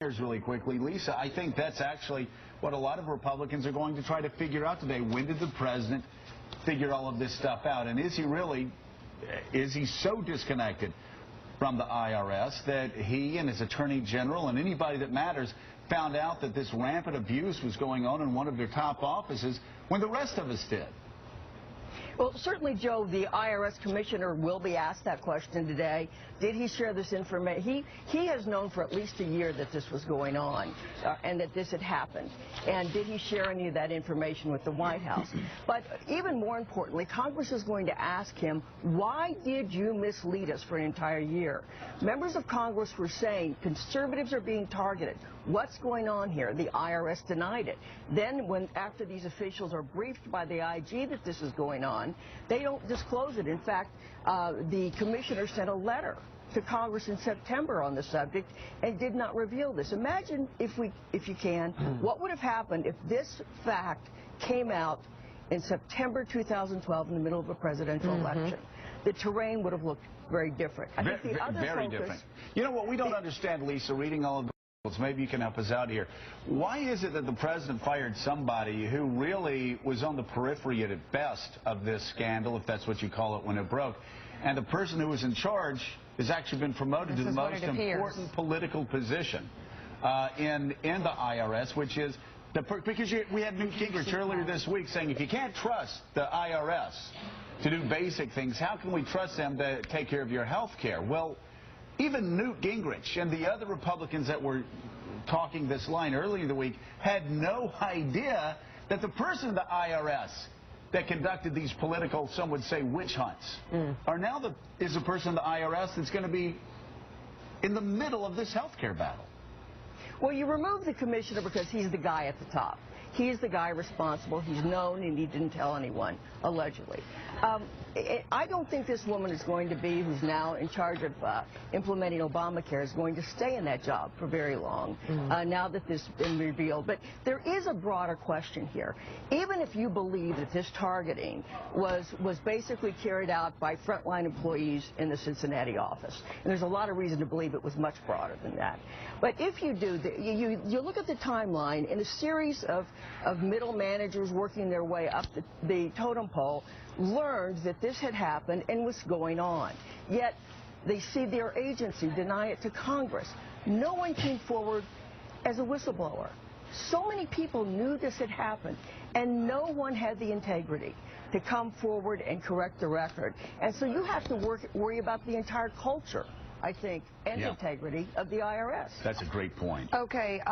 Really quickly, Lisa, I think that's actually what a lot of Republicans are going to try to figure out today. When did the president figure all of this stuff out? And is he so disconnected from the IRS that he and his attorney general and anybody that matters found out that this rampant abuse was going on in one of their top offices when the rest of us did? Well, certainly, Joe, the IRS commissioner will be asked that question today. Did he share this information? He has known for at least a year that this was going on and that this had happened. And did he share any of that information with the White House? But even more importantly, Congress is going to ask him, why did you mislead us for an entire year? Members of Congress were saying conservatives are being targeted. What's going on here? The IRS denied it. Then after these officials are briefed by the IG that this is going on, they don't disclose it. In fact, the commissioner sent a letter to Congress in September on the subject and did not reveal this. Imagine, if you can, what would have happened if this fact came out in September 2012 in the middle of a presidential election. The terrain would have looked very different. I think the other very different. You know what we don't understand, Lisa, reading all of the maybe you can help us out here. Why is it that the president fired somebody who really was on the periphery at best of this scandal, if that's what you call it, when it broke, and the person who was in charge has actually been promoted to the most important political position in the IRS, which is because we had Newt Gingrich earlier this week saying if you can't trust the IRS to do basic things, how can we trust them to take care of your health care? Well, even Newt Gingrich and the other Republicans that were talking this line earlier in the week had no idea that the person of the IRS that conducted these political, some would say, witch hunts, is a person of the IRS that's going to be in the middle of this health care battle. Well, you remove the commissioner because he's the guy at the top. He's the guy responsible. He's known, and he didn't tell anyone, allegedly. I don't think this woman is going to be, who's now in charge of implementing Obamacare, is going to stay in that job for very long, now that this has been revealed. But there is a broader question here. Even if you believe that this targeting was basically carried out by frontline employees in the Cincinnati office, and there's a lot of reason to believe it was much broader than that. But if you do, you look at the timeline in a series of middle managers working their way up the totem pole, learned that this had happened and was going on. Yet they see their agency deny it to Congress. No one came forward as a whistleblower. So many people knew this had happened, and no one had the integrity to come forward and correct the record. And so you have to worry about the entire culture, I think, and integrity of the IRS. That's a great point. Okay.